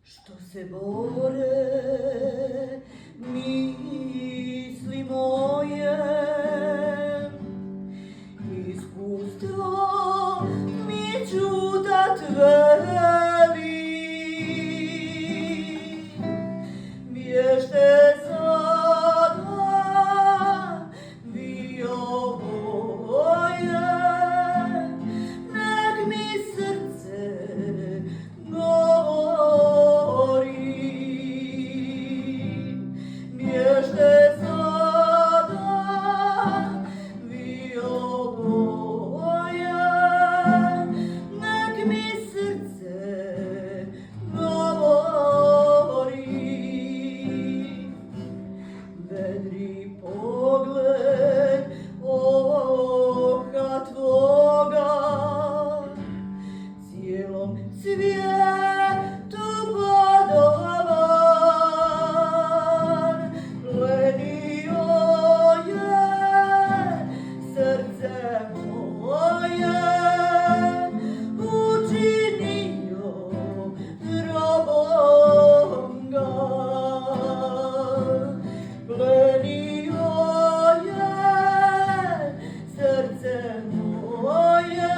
Što se bore misli moje, iskustvo mi čudat veli, bježte sada vi oboje, nek mi srce govori. Bježte sada vi oboje, nek mi srce govori. Vedri pogled oka tvoga cijelom svijetu podoban, plenio je srce moje, učinio robom ga. Plenio je srce moje,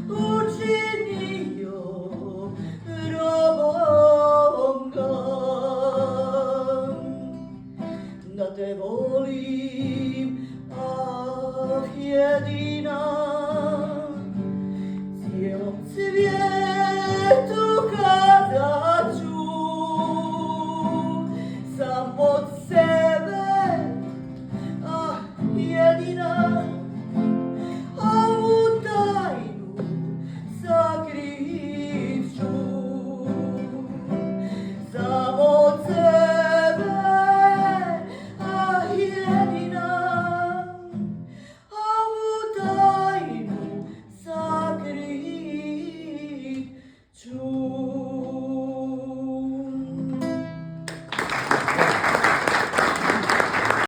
učinio robom ga. Da te volim, ah jedina, cijelom svijetu